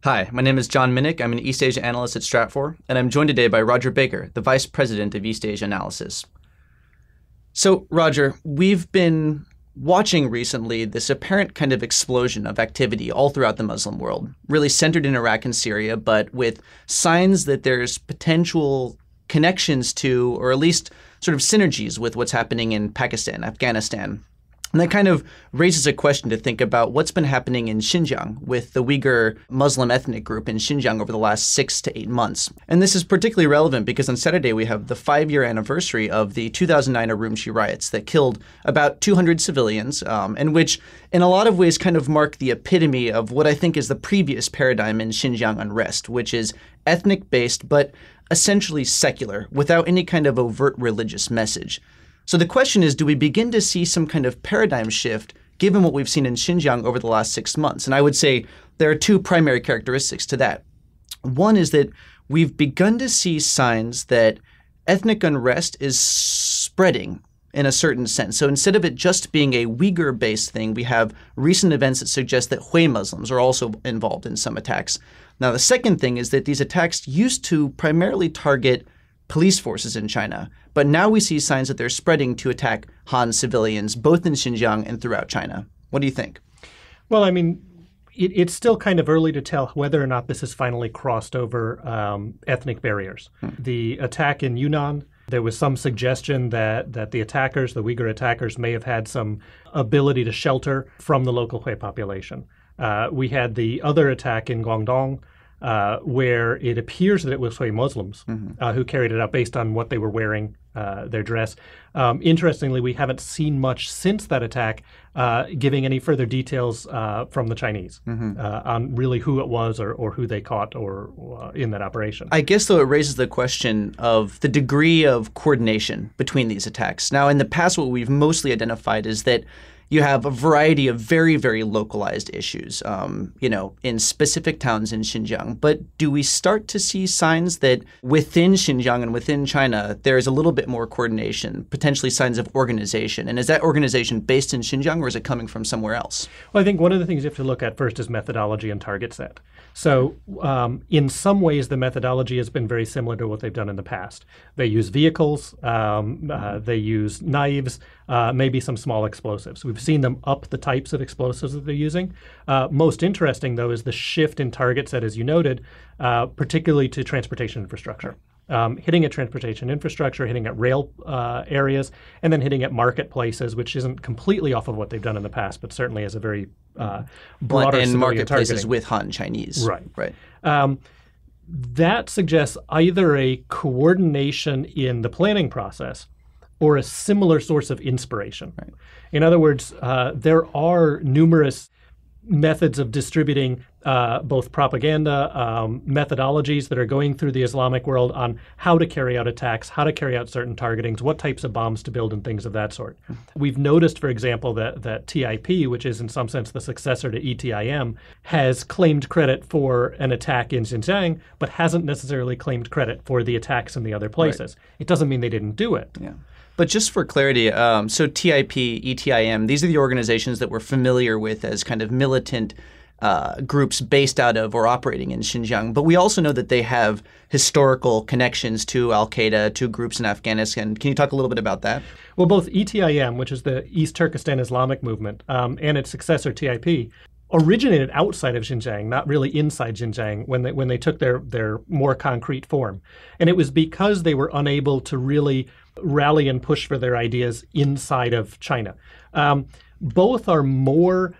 Hi, my name is John Minnich. I'm an East Asia analyst at Stratfor, and I'm joined today by Rodger Baker, the Vice President of East Asia Analysis. So, Rodger, we've been watching recently this apparent kind of explosion of activity all throughout the Muslim world, really centered in Iraq and Syria, but with signs that there's potential connections to, or at least sort of synergies with what's happening in Pakistan, Afghanistan. And that kind of raises a question to think about what's been happening in Xinjiang with the Uighur Muslim ethnic group in Xinjiang over the last 6 to 8 months. And this is particularly relevant because on Saturday we have the 5-year anniversary of the 2009 Urumqi riots that killed about 200 civilians, and which in a lot of ways kind of mark the epitome of what I think is the previous paradigm in Xinjiang unrest, which is ethnic-based but essentially secular, without any kind of overt religious message. So the question is, do we begin to see some kind of paradigm shift given what we've seen in Xinjiang over the last 6 months? And I would say there are two primary characteristics to that. One is that we've begun to see signs that ethnic unrest is spreading in a certain sense. So instead of it just being a Uyghur-based thing, we have recent events that suggest that Hui Muslims are also involved in some attacks. Now, the second thing is that these attacks used to primarily target police forces in China, but now we see signs that they're spreading to attack Han civilians, both in Xinjiang and throughout China. What do you think? Well, I mean, it's still kind of early to tell whether or not this has finally crossed over ethnic barriers. The attack in Yunnan, there was some suggestion that the attackers, the Uyghur attackers, may have had some ability to shelter from the local Hui population. We had the other attack in Guangdong, where it appears that it was Hui Muslims who carried it out based on what they were wearing, their dress. Interestingly, we haven't seen much since that attack giving any further details from the Chinese on really who it was or who they caught or in that operation. I guess, though, it raises the question of the degree of coordination between these attacks. Now, in the past, what we've mostly identified is that you have a variety of very, very localized issues, in specific towns in Xinjiang. But do we start to see signs that within Xinjiang and within China, there is a little bit more coordination, potentially signs of organization? And is that organization based in Xinjiang, or is it coming from somewhere else? Well, I think one of the things you have to look at first is methodology and target set. So in some ways, the methodology has been very similar to what they've done in the past. They use vehicles, they use knives, maybe some small explosives. We've seen them up the types of explosives that they're using. Most interesting, though, is the shift in target set, as you noted, particularly to transportation infrastructure. Hitting at transportation infrastructure, hitting at rail areas, and then hitting at marketplaces, which isn't completely off of what they've done in the past, but certainly has a very broader and marketplaces targeting. with Han Chinese. Right. That suggests either a coordination in the planning process or a similar source of inspiration. Right. In other words, there are numerous methods of distributing both propaganda, methodologies that are going through the Islamic world on how to carry out attacks, how to carry out certain targetings, what types of bombs to build and things of that sort. We've noticed, for example, that TIP, which is in some sense the successor to ETIM, has claimed credit for an attack in Xinjiang, but hasn't necessarily claimed credit for the attacks in the other places. Right. It doesn't mean they didn't do it. Yeah. But just for clarity, so TIP, ETIM, these are the organizations that we're familiar with as kind of militant groups based out of or operating in Xinjiang. But we also know that they have historical connections to al-Qaeda, to groups in Afghanistan. Can you talk a little bit about that? Well, both ETIM, which is the East Turkestan Islamic Movement, and its successor TIP, originated outside of Xinjiang, not really inside Xinjiang, when they took their more concrete form. And it was because they were unable to really rally and push for their ideas inside of China. Both are more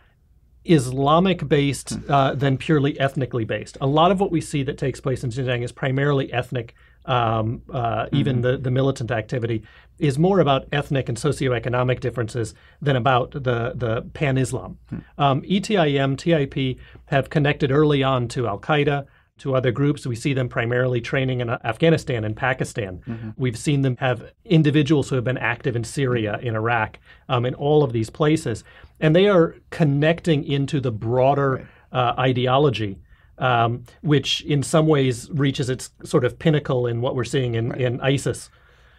Islamic-based than purely ethnically based. A lot of what we see that takes place in Xinjiang is primarily ethnic. Even the militant activity is more about ethnic and socioeconomic differences than about the pan-Islam. ETIM, TIP have connected early on to al-Qaeda, to other groups. We see them primarily training in Afghanistan and Pakistan. We've seen them have individuals who have been active in Syria, in Iraq, in all of these places. And they are connecting into the broader ideology, which in some ways reaches its sort of pinnacle in what we're seeing in ISIS.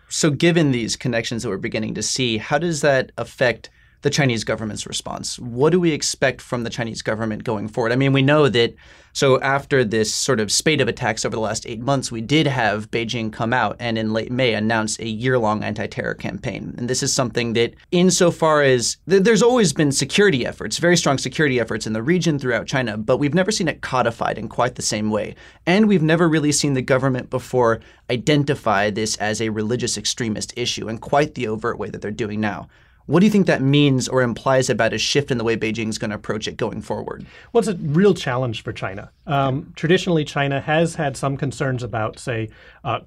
So given these connections that we're beginning to see, how does that affect the Chinese government's response? What do we expect from the Chinese government going forward? I mean, we know that, so after this sort of spate of attacks over the last 8 months, we did have Beijing come out and in late May announce a year-long anti-terror campaign. And this is something that, insofar as there's always been security efforts, very strong security efforts in the region throughout China, but we've never seen it codified in quite the same way. And we've never really seen the government before identify this as a religious extremist issue in quite the overt way that they're doing now. What do you think that means or implies about a shift in the way Beijing is going to approach it going forward? Well, it's a real challenge for China. Traditionally, China has had some concerns about, say,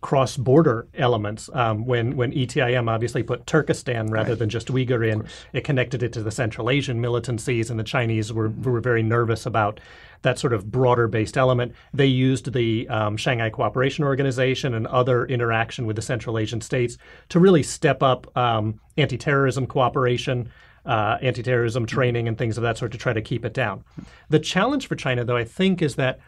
cross-border elements. When ETIM obviously put Turkestan rather than just Uighur in, it connected it to the Central Asian militancies, and the Chinese were very nervous about that sort of broader-based element. They used the Shanghai Cooperation Organization and other interaction with the Central Asian states to really step up anti-terrorism cooperation, anti-terrorism training, and things of that sort to try to keep it down. The challenge for China, though, I think, is that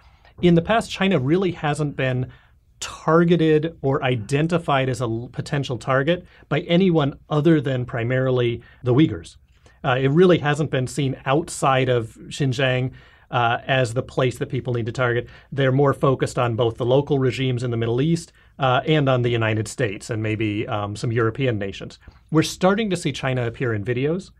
in the past, China really hasn't been targeted or identified as a potential target by anyone other than primarily the Uyghurs. It really hasn't been seen outside of Xinjiang as the place that people need to target. They're more focused on both the local regimes in the Middle East and on the United States and maybe some European nations. We're starting to see China appear in videos,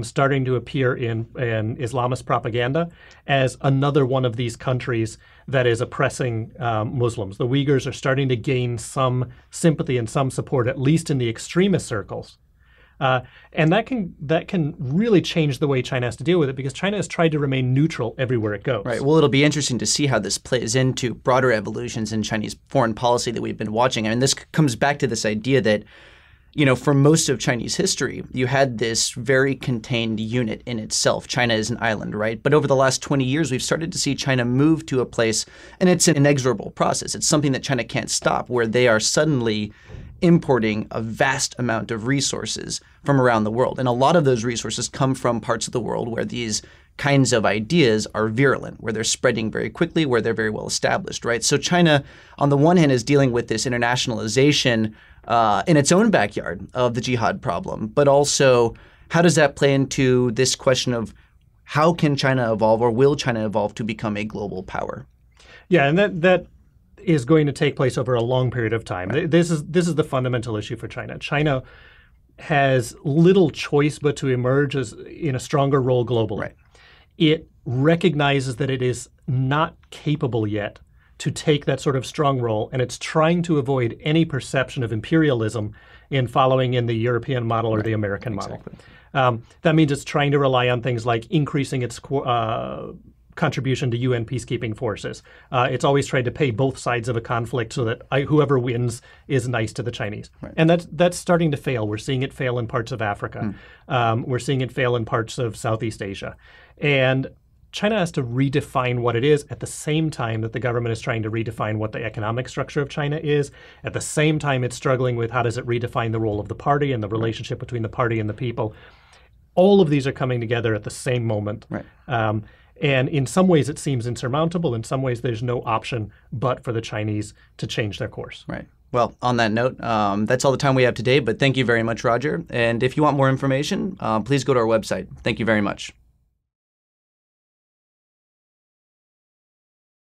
starting to appear in Islamist propaganda as another one of these countries that is oppressing Muslims. The Uyghurs are starting to gain some sympathy and some support, at least in the extremist circles. And that can really change the way China has to deal with it, because China has tried to remain neutral everywhere it goes. Right. Well, it'll be interesting to see how this plays into broader evolutions in Chinese foreign policy that we've been watching. I mean, this comes back to this idea that, you know, for most of Chinese history, you had this very contained unit in itself. China is an island, right? But over the last 20 years, we've started to see China move to a place, and it's an inexorable process. It's something that China can't stop, where they are suddenly importing a vast amount of resources from around the world. And a lot of those resources come from parts of the world where these kinds of ideas are virulent, where they're spreading very quickly, where they're very well established, right? So China, on the one hand, is dealing with this internationalization in its own backyard of the jihad problem, but also how does that play into this question of how can China evolve, or will China evolve to become a global power? Yeah, and that is going to take place over a long period of time. Right. This is the fundamental issue for China. China has little choice but to emerge as in a stronger role globally. Right. It recognizes that it is not capable yet to take that sort of strong role, and it's trying to avoid any perception of imperialism in following in the European model or the American model. That means it's trying to rely on things like increasing its contribution to UN peacekeeping forces. It's always tried to pay both sides of a conflict so that whoever wins is nice to the Chinese. Right. And that's starting to fail. We're seeing it fail in parts of Africa. We're seeing it fail in parts of Southeast Asia. And China has to redefine what it is at the same time that the government is trying to redefine what the economic structure of China is. At the same time, it's struggling with how does it redefine the role of the party and the relationship between the party and the people. All of these are coming together at the same moment. Right. And in some ways, it seems insurmountable. In some ways, there's no option but for the Chinese to change their course. Right. Well, on that note, that's all the time we have today. But thank you very much, Rodger. And if you want more information, please go to our website. Thank you very much.